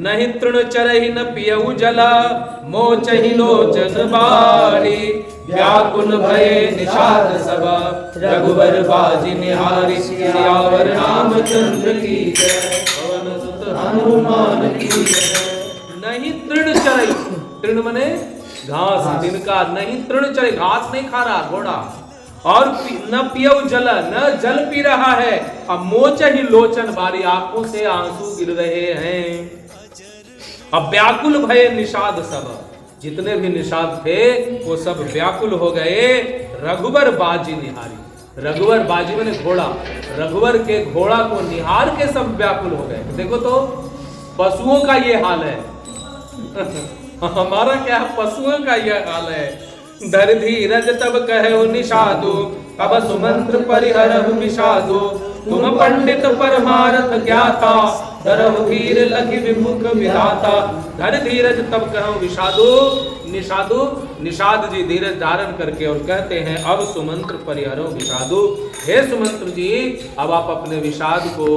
नहीं तृण चरहि न पियऊ जला मोचहि लोचन बारी व्याकुल भये निषाद सबा रघुबर बाजी निहारी सियावर रामचंद्र की जय पवन सुत हनुमान की जय। नहीं तृण चरहि, तृण मने घास, तिनका नहीं तृण चरहि, घास नहीं खा रहा घोड़ा, और न पियऊ जल, न जल पी रहा है, अब मोच ही लोचन बारी, आंखों से आंसू गिर रहे हैं। अब व्याकुल भय निषाद सब, जितने भी निषाद थे वो सब व्याकुल हो गए। रघुवर बाजी निहारी, रघुवर बाजी मैंने घोड़ा, रघुवर के घोड़ा को निहार के सब व्याकुल हो गए। देखो तो पशुओं का ये हाल है हमारा क्या पशुओं का ये हाल है। धर धीरज तब कहो निषादो अब सुमंत्र परिहरहु विषादो तुम पंडित परमारथ ज्ञाता धरहु धीर लखि विमुख विधाता। धर धीरज तब कहो विषादो, निषादो, निषाद जी धीरज धारण करके और कहते हैं अब सुमंत्र परिहरो विषादो, हे सुमंत्र जी अब आप अपने विषाद को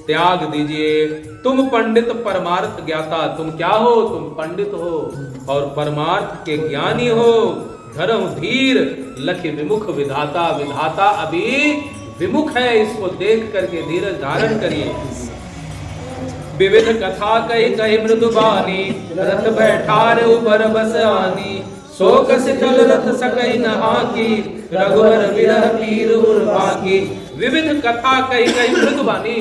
त्याग दीजिए। तुम पंडित परमार्थ ज्ञाता, तुम क्या हो, तुम पंडित हो और परमार्थ के ज्ञानी हो। धरहु धीर लखि विमुख विधाता, विधाता अभी विमुख है, इसको देख करके धीरज धारण करिए। विविध कथा कही कही मृदुबानी रथ बैठार ऊपर बस आनी शोक शिखल रथ सकई नहा की रघुवर विरह पीर उर्वाकी। विविध कथा कही कही मृदुबानी,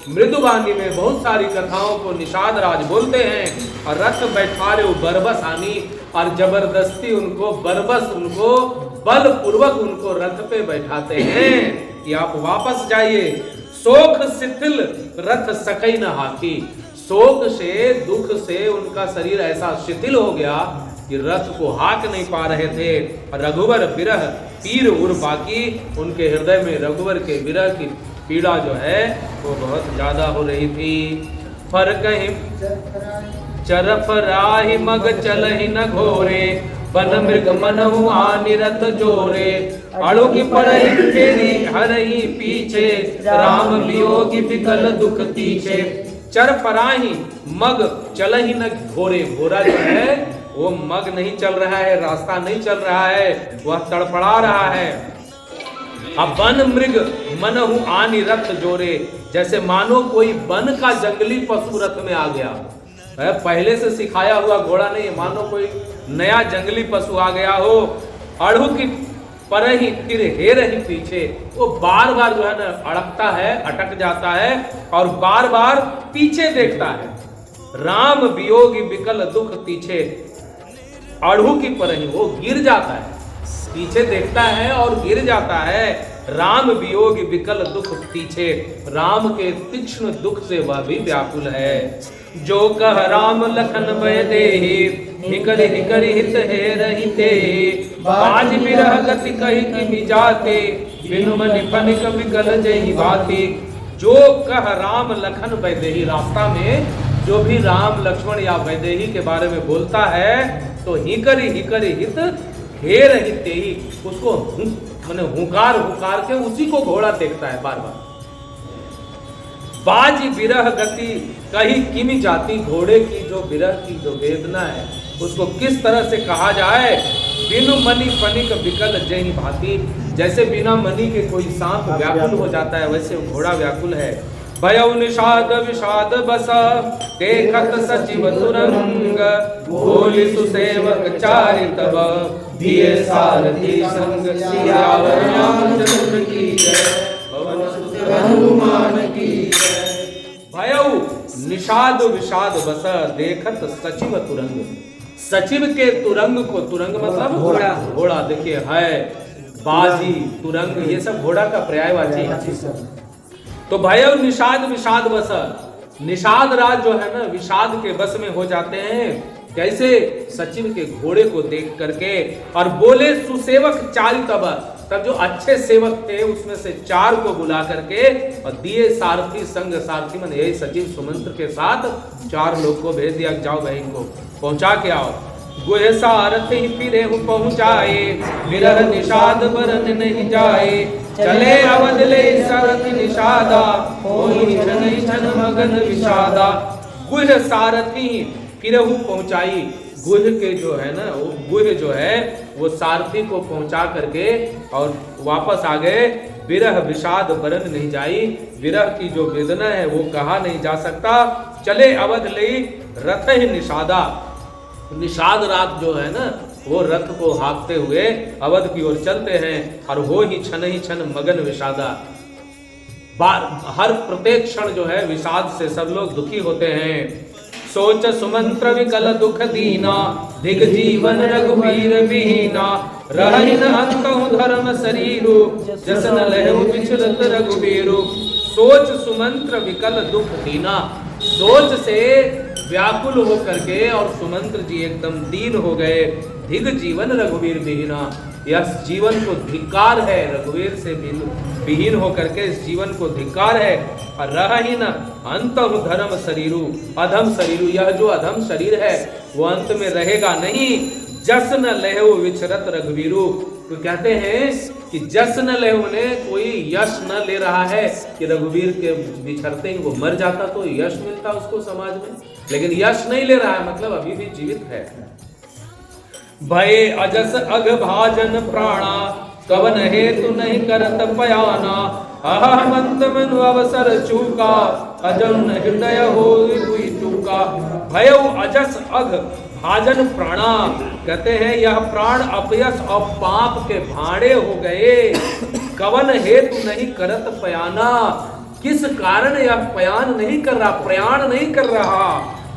मृदुबानी में बहुत सारी कथाओं को निषाद राज बोलते हैं। और रथ बैठारे बरबस आनी, और जबरदस्ती उनको बरबस, उनको बल पूर्वक उनको रथ पे बैठाते हैं कि आप वापस जाइए। शोक शिथिल रथ सकई न हाकी, शोक से दुख से उनका शरीर ऐसा शिथिल हो गया कि रथ को हाँक नहीं पा रहे थे। रघुवर विरह पीर उर बाकी, उनके हृदय में रघुवर के विरह की पीड़ा जो है वो बहुत ज्यादा हो रही थी। फर कहीं चरफ राही मग चलहि न घोरे बन मृग मनहु आनि रथ जोरे अड़ो की पड़ही फेरी हरही पीछे राम वियोगी विकल दुख तीछे। चर फराही मग चलहि न घोरे, घोड़ा जो है वो मग नहीं चल रहा है, रास्ता नहीं चल रहा है, वह तड़पड़ा रहा है। अब वन मृग मनहु आनि रथ जोरे, जैसे मानो कोई वन का जंगली पशु रथ में आ गया, पहले से सिखाया हुआ घोड़ा नहीं, मानो कोई नया जंगली पशु आ गया हो। अड़हु की परही फिर हे रही पीछे, वो बार बार जो है ना अड़कता है, अटक जाता है और बार बार पीछे देखता है। राम वियोगी विकल दुख तीछे, अड़हु की परही वो गिर जाता है, पीछे देखता है और गिर जाता है। राम वियोग विकल दुख तीछे, राम के तीक्ष्ण दुख से वह भी व्याकुल है। जो कह राम लखन भय देहि हिकरि हिकरि हित हे रहिते बाज बिरह गति कहि कि जाते बिनु मनि फनिक विकल जहि भाति। जो कह राम लखन वैदेही, रास्ता में जो भी राम लक्ष्मण या वैदेही के बारे में बोलता है तो हिकरि हिकरि हित हे रहिते ही, उसको माने हुकार हुकार के उसी को घोड़ा देखता है बार बार। बाजी विरह गति कहीं किमी जाती, घोड़े की जो विरह की जो वेदना है उसको किस तरह से कहा जाए। बिनु मणि फनिक विकल जहि भांति, जैसे बिना मणि के कोई सांप व्याकुल हो जाता है वैसे घोड़ा व्याकुल है। भयउ निषाद विषाद बस देखत सचिव तुरंग बोली सुसेवक चारितब दिए सारथी संग सियावर रामचंद्र की जय पवन सुत हनुमान की जय। भयउ निषाद विषाद बस देखत सचिव तुरंग, सचिव के तुरंग को, तुरंग मतलब घोड़ा, घोड़ा देखिए है, बाजी तुरंग ये सब घोड़ा का पर्यायवाची है। तो भय निषाद विषाद बस, निषाद राज जो है ना विषाद के बस में हो जाते हैं। कैसे? सचिव के घोड़े को देख करके। और बोले सुसेवक चारितब, तब जो अच्छे सेवक थे उसमें से 4 को बुला करके और दिए सारथी संग, सारथी मन यही सचिव सुमंत्र के साथ 4 लोग को भेज दिया, जाओ भाई इनको पहुंचा के आओ। गुह सारथी फिरे पहुंचाए विरह निषाद बरन नहीं जाए चले अवध ले सरथ निषादा होई छन छन मगन विषादा। गुह सारथी फिरहु पहुंचाई। गुह के जो है ना, वो गुह जो है वो सारथी को पहुंचा करके और वापस आ गए। विरह विषाद बरन नहीं जाई, विरह की जो वेदना है वो कहा नहीं जा सकता। चले अवध ले रथ ही निषादा, निषाद रात जो है ना वो रथ को हाँकते हुए अवध की ओर चलते हैं। और हो ही क्षण मगन विषादा, हर प्रत्येक क्षण जो है विषाद से सब लोग दुखी होते हैं। सोच सुमंत्र विकल दुख दीना, दिग जीवन रघुवीर विहीना। रहि न अंतहु धर्म शरीरु, जसन लहु विचलत रघुवीरु। सोच सुमंत्र विकल दुख दीना, सोच से व्याकुल होकर के और सुमंत्र जी एकदम दीन हो गए। दिग जीवन रघुवीर विहीना, यह जीवन को धिक्कार है, रघुवीर से विहीन होकर के इस जीवन को धिक्कार है। और रही न अंतहु धर्म शरीरु, अधम शरीरु, यह जो अधम शरीर है वो अंत में रहेगा नहीं। जस न लहु विचरत रघुवीरु, तो कहते हैं कि जस न लहु ने कोई यश न ले रहा है कि रघुवीर के बिछड़ते ही वो मर जाता तो यश मिलता उसको समाज में, लेकिन यश नहीं ले रहा है, मतलब अभी भी जीवित है। भय अजस अघ भाजन प्राणा, कवन हेतु नहीं करत पयाना। अह मंद मनु अवसर चूका, अजन हृदय होई चूका। भय अजस अघ भाजन प्राणा, कहते हैं यह प्राण अपयश और पाप के भाड़े हो गए। कवन हेतु नहीं करत पयाना, किस कारण यह पयान नहीं कर रहा, प्रयाण नहीं कर रहा।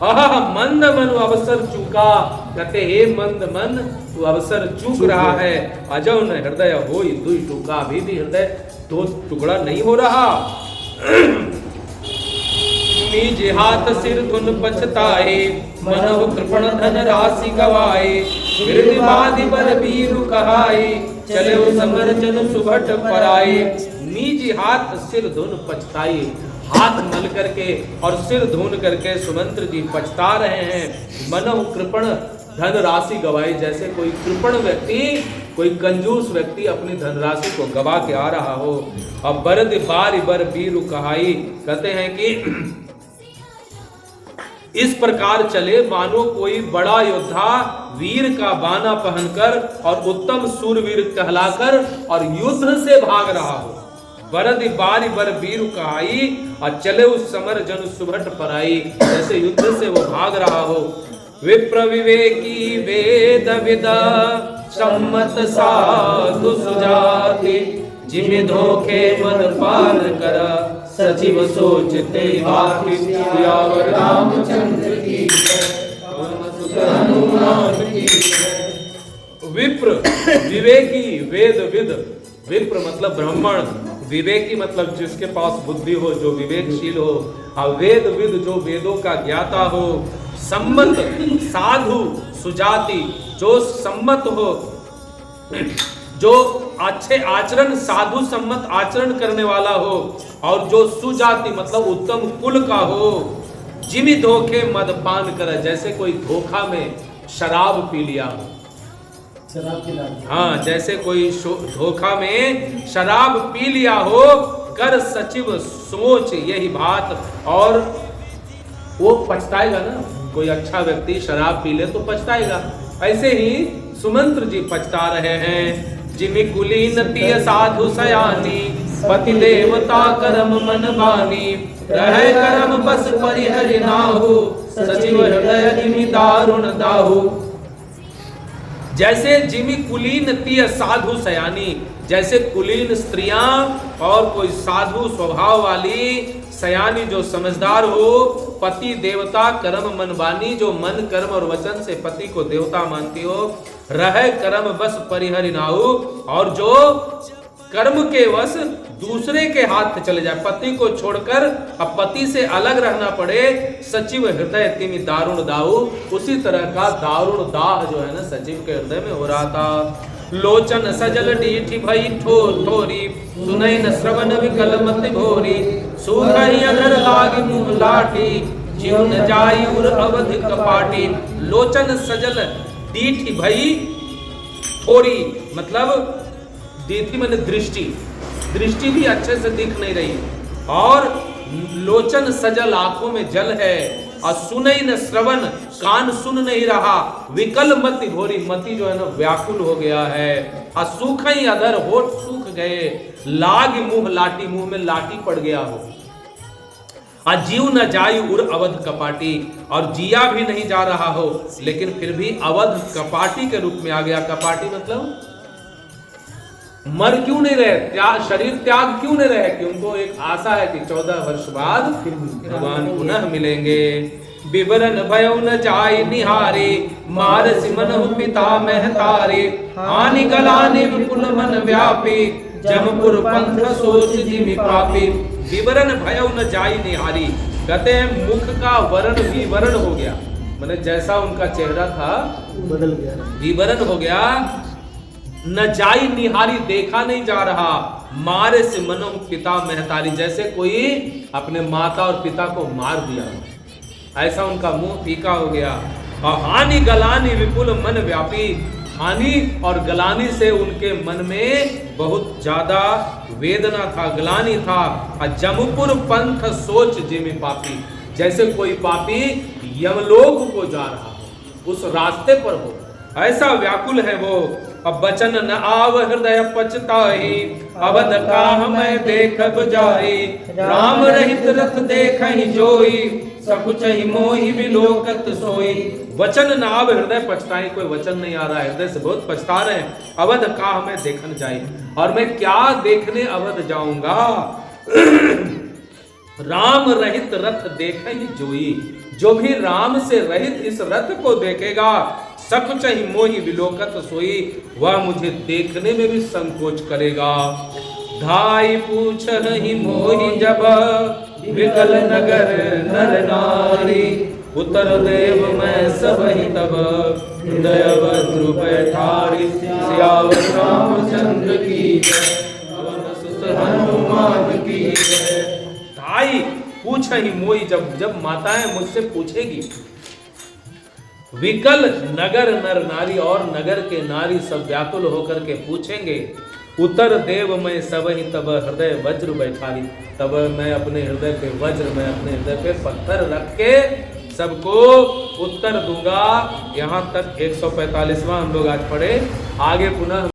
आह मंद मन अवसर चूका, कहते हे मंद मन तू अवसर चूक रहा है। अजौ न हृदय होई दुई टुका, अभी भी हृदय दो टुकड़ा नहीं हो रहा। निज हाथ सिर धुन पछताए, मनहु कृपण धन राशि गवाए। बिरधि बाधि बर बीरु कहाए, चले समर जन सुभट पराए। निज हाथ सिर धुन पछताए, हाथ मल करके और सिर धुन करके सुमंत्र जी पछता रहे हैं। मनहु कृपण धन राशि गवाई, जैसे कोई कृपण व्यक्ति, कोई कंजूस व्यक्ति अपनी धनराशि को गवा के आ रहा हो। अब बरद बारी बर बीरु कहाई, कहते हैं कि इस प्रकार चले मानो कोई बड़ा योद्धा वीर का बाना पहनकर और उत्तम सूरवीर कहलाकर और युद्ध से भाग रहा हो। बरद बारी बर बीरु कहाई, और चले उस समर जन सुभट पराई, जैसे युद्ध से वो भाग रहा हो। विप्र विवेकी वेद विदा, सम्मत साधु सुजाति। जिमि धोखे मद पान कर, सचिव सोचते बाकी। सियावर रामचंद्र की हनुमान की। विप्र विवेकी वेद विद, विप्र मतलब ब्राह्मण, विवेकी मतलब जिसके पास बुद्धि हो, जो विवेकशील हो, और वेद विद जो वेदों का ज्ञाता हो। सम्मत साधु सुजाति, जो सम्मत हो, जो अच्छे आचरण, साधु सम्मत आचरण करने वाला हो, और जो सुजाति मतलब उत्तम कुल का हो। जिमि धोखे मद पान कर, जैसे कोई धोखा में शराब पी लिया हो, हाँ, जैसे कोई धोखा में शराब पी लिया हो। कर सचिव सोच यही बात, और वो पछताएगा ना, कोई अच्छा व्यक्ति शराब पी ले तो पछताएगा, ऐसे ही सुमंत्र जी पछता रहे हैं। जिमि कुलीन तिय साधु सयानी, पति देवता करम मन बानी। रहे करम बस परिहरि नाहु, सचिव हृदय जिमि दारुण दाहु। जैसे जिमि कुलीन तिय साधु सयानी, जैसे कुलीन स्त्रियां और कोई साधु स्वभाव वाली सयानी जो समझदार हो। पति देवता कर्म मन बानी, जो मन कर्म और वचन से पति को देवता मानती हो। रहे कर्म बस परिहरि नाहु, और जो कर्म के वश दूसरे के हाथ चले जाए, पति को छोड़कर अब पति से अलग रहना पड़े। सचिव हृदय तिमि दारुण दाहु, उसी तरह का दारुण दाह जो है ना सचिव के हृदय में हो रहा था। लोचन सजल डीठी भई ठोर ठोरी, सुनई न श्रवण विकल मति भोरी। सूखई अधर लागी मुंह लाठी, जीव न जाई उर अवधि कपाटी। लोचन सजल डीठी भई ठोरी, मतलब दीठी मैंने दृष्टि, दृष्टि भी अच्छे से दिख नहीं रही, और लोचन सजल आंखों में जल है। और सुनई न श्रवण, कान सुन नहीं रहा। विकल मति भोरी, मति जो है ना व्याकुल हो गया है। और सूखई अधर, होठ सूख गए। लाग मुंह लाटी, मुंह में लाटी पड़ गया हो। जीव न जाय उड़ अवध कपाटी, और जिया भी नहीं जा रहा हो लेकिन फिर भी अवध कपाटी के रूप में आ गया। कपाटी मतलब मर क्यों नहीं रहे, शरीर त्याग क्यों नहीं रहे, कि उनको एक आशा है कि 14 वर्ष बाद भगवान पुनः मिलेंगे। विवरण भयो न जाय निहारे, मार सिमन पिता महतारे। हानि गलाने विपुल मन व्यापी, जमपुर पंथ सोच जिमि पापी। विवरण भयो न जाय निहारी, कहते हैं मुख का वर्ण विवरण हो गया, मैंने जैसा उनका चेहरा था बदल गया, विवरण हो गया। न जाई निहारी, देखा नहीं जा रहा। मारे से मनो पिता महतारी, जैसे कोई अपने माता और पिता को मार दिया, ऐसा उनका मुंह फीका हो गया। और हानि गलानी विपुल मन व्यापी, हानि और गलानी से उनके मन में बहुत ज्यादा वेदना था, गलानी था। और जमपुर पंथ सोच जिमि पापी, जैसे कोई पापी यमलोक को जा रहा हो, उस रास्ते पर हो, ऐसा व्याकुल है वो। अब बचन न आव हृदय पछताई, अवध काह मैं देखब जाई। राम रहित रथ देखहि जोई, सकुचहि मोहि विलोकत सोई। वचन न आव हृदय पछताई, कोई वचन नहीं आ रहा है, हृदय से बहुत पछता रहे हैं। अवध काह मैं देखन जाई, और मैं क्या देखने अवध जाऊंगा। राम रहित रथ देखहि जोई, जो भी राम से रहित इस रथ को देखेगा, सकुचहि मोहि विलोकत सोई, वह मुझे देखने में भी संकोच करेगा। धाई पूछहि मोहि जब, विकल नगर नर नारी। उतर देव मैं सबहि तब, हृदय वज्र बैठारी। सियावर रामचंद्र की जय, पवन सुत हनुमान की जय। धाई पूछहि मोहि जब, जब माताएं मुझसे पूछेगी, विकल नगर नर नारी, और नगर के नारी सब व्याकुल होकर के पूछेंगे। उतर देव मैं सबहि तब, हृदय वज्र बैठारी, तब मैं अपने हृदय पे वज्र, मैं अपने हृदय पे पत्थर रख के सबको उत्तर दूंगा। यहाँ तक 145वां हम लोग आज पढ़े, आगे पुनः